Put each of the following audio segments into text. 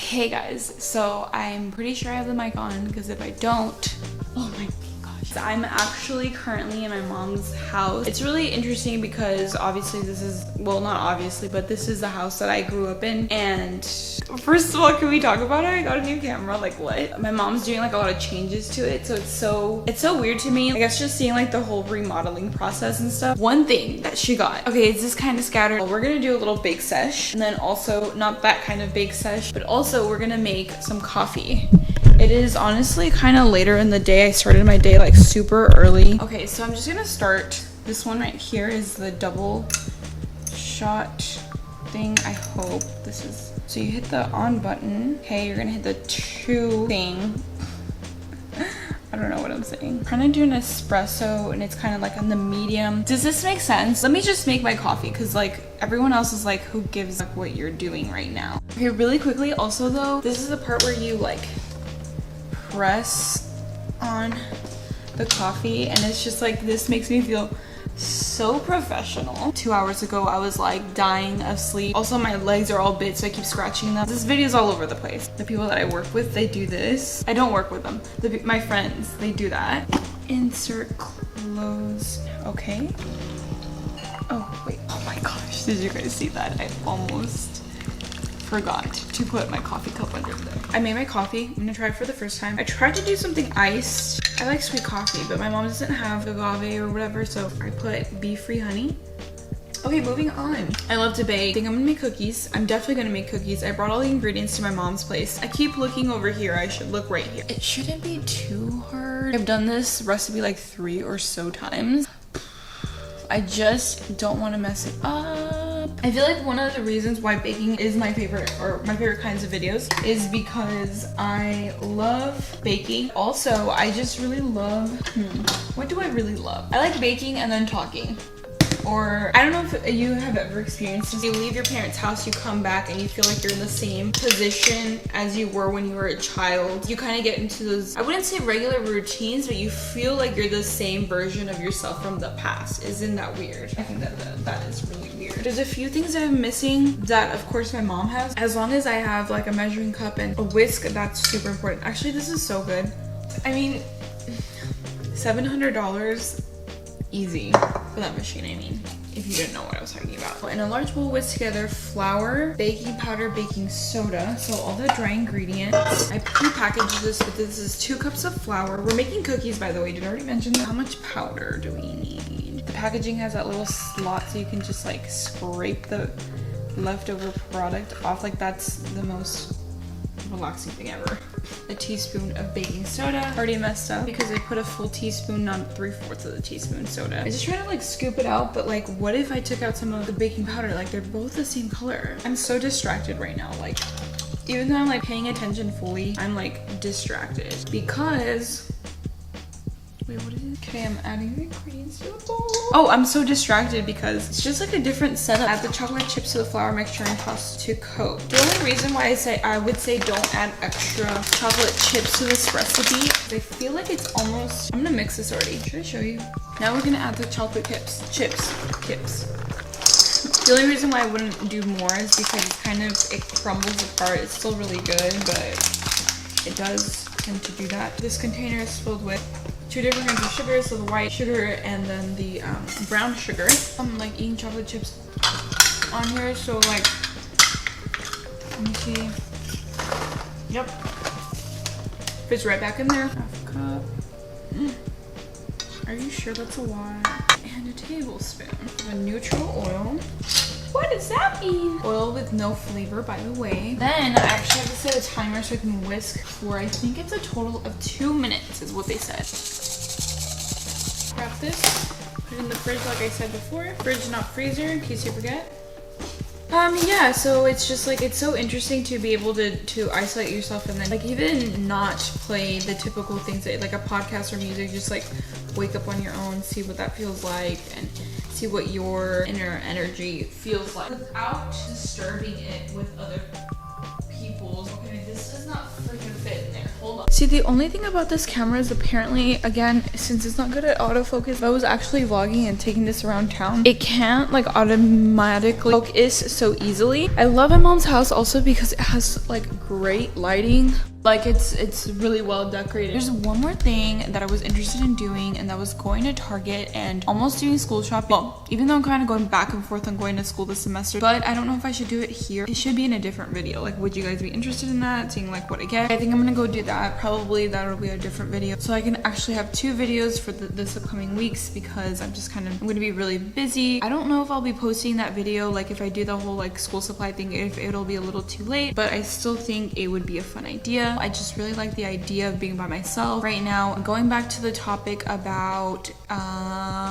Hey guys, so I'm pretty sure I have the mic on because if I don't, oh my gosh. I'm actually currently in my mom's house. It's really interesting because obviously this is, well, not obviously, but this is the house that I grew up in. And first of all, can we talk about it? I got a new camera, like what? My mom's doing like a lot of changes to it, so it's so weird to me. I guess just seeing like the whole remodeling process and stuff. One thing that she got, okay, it's just kind of scattered. We're gonna do a little bake sesh, and then also not that kind of bake sesh, but also we're gonna make some coffee. It is honestly kind of later in the day. I started my day like super early. Okay, so I'm just gonna start. This one right here is the double shot thing. I hope this is, so you hit the on button. Okay, you're gonna hit the two thing. I don't know what I'm saying. I'm trying to do an espresso and it's kind of like on the medium. Does this make sense? Let me just make my coffee because like everyone else is like, who gives like what you're doing right now? Okay, really quickly also though, this is the part where you like press on the coffee and it's just like, this makes me feel so professional. 2 hours ago I was like dying of sleep. Also my legs are all bit, so I keep scratching them. This video's all over the place. The people that I work with, they do this. I don't work with them. My friends, they do that. Insert close. Okay. Oh wait, oh my gosh, did you guys see that? I almost forgot to put my coffee cup under there. I made my coffee. I'm gonna try it for the first time. I tried to do something iced. I like sweet coffee, but my mom doesn't have agave or whatever, so I put bee-free honey. Okay, moving on. I love to bake. I think I'm gonna make cookies. I'm definitely gonna make cookies. I brought all the ingredients to my mom's place. I keep looking over here. I should look right here. It shouldn't be too hard. I've done this recipe like 3 or so times. I just don't want to mess it up. I feel like one of the reasons why baking is my favorite, or my favorite kinds of videos, is because I love baking. Also, I just really love, what do I really love? I like baking and then talking. Or I don't know if you have ever experienced this. You leave your parents' house, you come back and you feel like you're in the same position as you were when you were a child. You kind of get into those, I wouldn't say regular routines, but you feel like you're the same version of yourself from the past. Isn't that weird? I think that is really weird. There's a few things that I'm missing that of course my mom has. As long as I have like a measuring cup and a whisk, that's super important. Actually, this is so good. I mean, $700 easy for that machine, I mean, if you didn't know what I was talking about. In a large bowl, whisk together flour, baking powder, baking soda, so all the dry ingredients. I pre-packaged this, but this is 2 cups of flour. We're making cookies, by the way. Did I already mention that? How much powder do we need? The packaging has that little slot so you can just like scrape the leftover product off. Like that's the most relaxing thing ever. A teaspoon of baking soda. Already messed up because I put a full teaspoon, not 3/4 of the teaspoon soda. I just try to like scoop it out, but like what if I took out some of the baking powder? Like they're both the same color. I'm so distracted right now. Like even though I'm like paying attention fully, I'm like distracted because, wait, what is it? Okay, I'm adding the ingredients to the bowl. Oh, I'm so distracted because it's just like a different setup. Add the chocolate chips to the flour mixture and toss to coat. The only reason why I would say don't add extra chocolate chips to this recipe, I feel like it's almost, I'm gonna mix this already. Should I show you? Now we're gonna add the chocolate chips. The only reason why I wouldn't do more is because it crumbles apart. It's still really good, but it does tend to do that. This container is filled with 2 different kinds of sugar, so the white sugar and then the brown sugar. I'm like eating chocolate chips on here, so like, let me see. Yep. Fits right back in there. Half a cup. Are you sure that's a lot? And a tablespoon of a neutral oil. What does that mean? Oil with no flavor, by the way. Then I actually have to set a timer so I can whisk for, I think it's a total of 2 minutes is what they said. Wrap this, put it in the fridge like I said before. Fridge, not freezer, in case you forget. Yeah, so it's just like, it's so interesting to be able to isolate yourself and then like even not play the typical things that like a podcast or music, just like wake up on your own, see what that feels like and see what your inner energy feels like without disturbing it with other people's. Okay, this does not freaking fit in there. Hold on. See, the only thing about this camera is apparently, again, since it's not good at autofocus, if I was actually vlogging and taking this around town, it can't like automatically focus so easily. I love my mom's house also because it has like great lighting. Like it's really well decorated. There's one more thing that I was interested in doing, and that was going to Target and almost doing school shopping. Well, even though I'm kind of going back and forth on going to school this semester, but I don't know if I should do it here. It should be in a different video. Like, would you guys be interested in that? Seeing like what I get? I think I'm gonna go do that. Probably that'll be a different video, so I can actually have 2 videos for this upcoming weeks, because I'm gonna be really busy. I don't know if I'll be posting that video, like if I do the whole like school supply thing, if it'll be a little too late, but I still think it would be a fun idea. I just really like the idea of being by myself right now. Going back to the topic about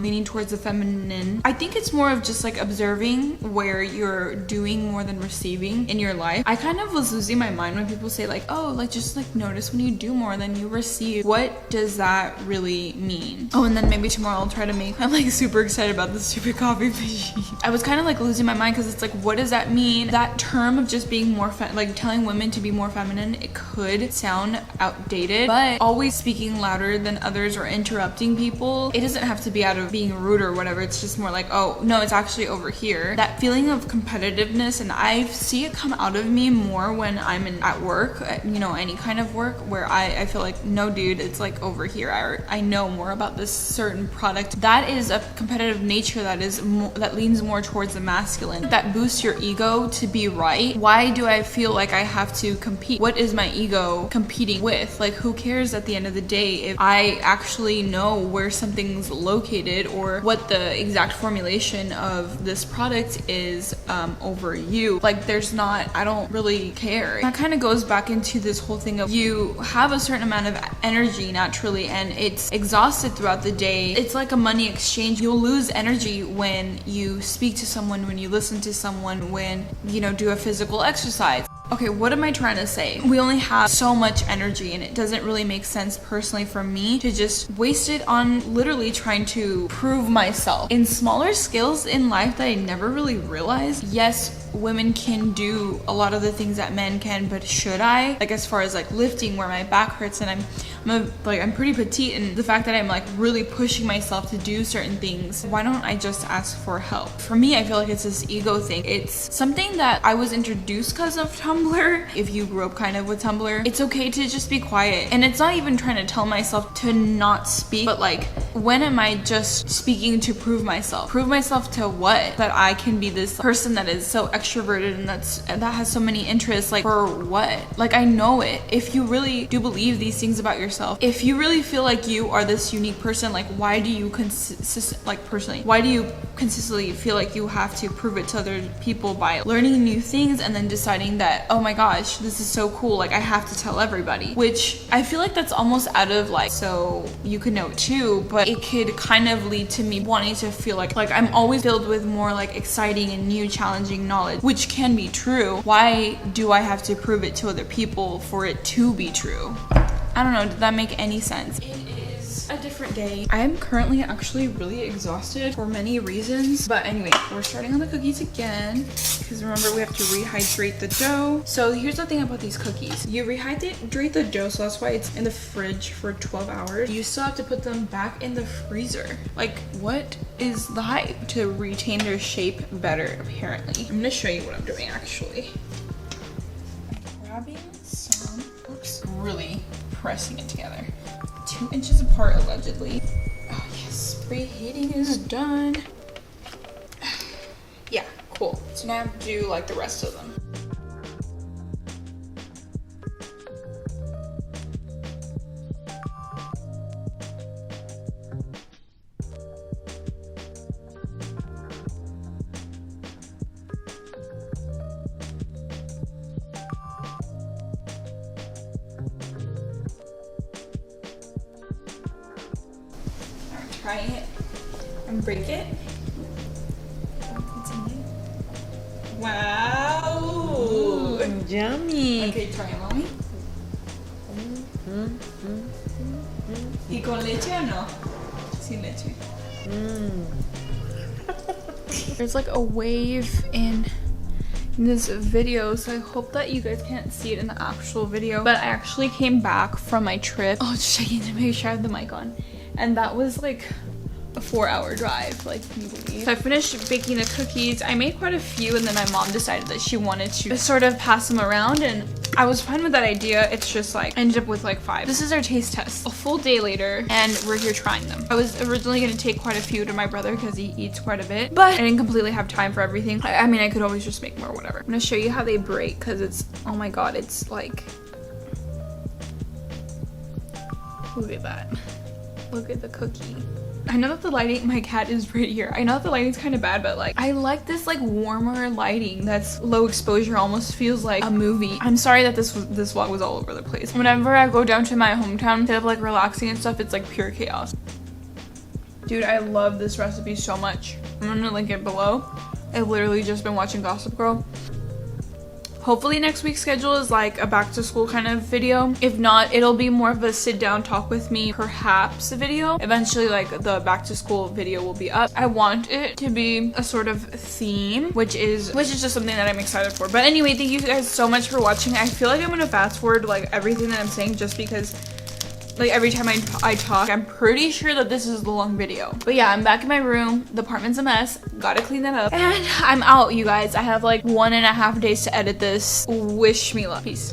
leaning towards the feminine, I think it's more of just like observing where you're doing more than receiving in your life. I kind of was losing my mind when people say like, oh, like just like notice when you do more than you receive. What does that really mean? Oh, and then maybe tomorrow I'll try to make, I'm like super excited about this stupid coffee machine. I was kind of like losing my mind because it's like, what does that mean? That term of just being more like telling women to be more feminine, it could sound outdated, but always speaking louder than others or interrupting people, it doesn't have to be out of being rude or whatever. It's just more like, oh no, it's actually over here. That feeling of competitiveness, and I see it come out of me more when I'm at work, you know, any kind of work, where I feel like, no dude, it's like over here. I know more about this certain product. That is a competitive nature that leans more towards the masculine, that boosts your ego to be right. Why do I feel like I have to compete? What is my ego competing with? Like, who cares at the end of the day if I actually know where something's located or what the exact formulation of this product is over you? Like, I don't really care. That kind of goes back into this whole thing of, you have a certain amount of energy naturally and it's exhausted throughout the day. It's like a money exchange. You'll lose energy when you speak to someone, when you listen to someone, when you know, do a physical exercise. Okay, what am I trying to say? We only have so much energy, and it doesn't really make sense personally for me to just waste it on literally trying to prove myself. In smaller scales in life that I never really realized, yes, women can do a lot of the things that men can, but should I? Like, as far as like lifting where my back hurts, and I'm pretty petite, and the fact that I'm like really pushing myself to do certain things, why don't I just ask for help? For me, I feel like it's this ego thing. It's something that I was introduced because of Tumblr. If you grew up kind of with Tumblr, it's okay to just be quiet. And it's not even trying to tell myself to not speak, but like, when am I just speaking to prove myself? Prove myself to what? That I can be this person that is so extroverted and that has so many interests. Like, for what? Like, I know it. If you really do believe these things about yourself, if you really feel like you are this unique person, like, why do you why do you consistently feel like you have to prove it to other people by learning new things and then deciding that, oh my gosh, this is so cool, like I have to tell everybody? Which I feel like that's almost out of like, so you could know too, but it could kind of lead to me wanting to feel like I'm always filled with more like exciting and new challenging knowledge, which can be true. Why do I have to prove it to other people for it to be true? I don't know, did that make any sense? A different day. I am currently actually really exhausted for many reasons, but anyway, we're starting on the cookies again because remember, we have to rehydrate the dough. So here's the thing about these cookies: you rehydrate the dough, so that's why it's in the fridge for 12 hours. You still have to put them back in the freezer. Like, what is the hype? To retain their shape better, apparently. I'm gonna show you what I'm doing actually. I'm grabbing some, really pressing it together. 2 inches apart, allegedly. Oh yes, preheating is done. Yeah, cool. So now I have to do like the rest of them. Try it and break it. Wow! Ooh, yummy. Okay, try it, mommy. ¿Y con leche o no? Sin leche. There's like a wave in this video, so I hope that you guys can't see it in the actual video, but I actually came back from my trip. Oh, just checking to make sure I have the mic on, and that was like a 4-hour drive, like, can you believe? So I finished baking the cookies. I made quite a few, and then my mom decided that she wanted to sort of pass them around, and I was fine with that idea. It's just like I ended up with like 5. This is our taste test. A full day later, and we're here trying them. I was originally gonna take quite a few to my brother because he eats quite a bit, but I didn't completely have time for everything. I mean, I could always just make more, whatever. I'm gonna show you how they break because it's, oh my god, it's like, look at that. Look at the cookie. I know that the lighting, my cat is right here. I know that the lighting's kind of bad, but like, I like this like warmer lighting that's low exposure, almost feels like a movie. I'm sorry that this vlog was all over the place. Whenever I go down to my hometown, instead of like relaxing and stuff, it's like pure chaos. Dude, I love this recipe so much. I'm gonna link it below. I've literally just been watching Gossip Girl. Hopefully next week's schedule is like a back to school kind of video. If not, it'll be more of a sit down talk with me, perhaps a video. Eventually, like the back to school video will be up. I want it to be a sort of theme, which is just something that I'm excited for. But anyway, thank you guys so much for watching. I feel like I'm gonna fast forward like everything that I'm saying just because like every time I talk, I'm pretty sure that this is the long video. But yeah, I'm back in my room. The apartment's a mess. Gotta clean that up. And I'm out, you guys. I have like 1.5 days to edit this. Wish me luck. Peace.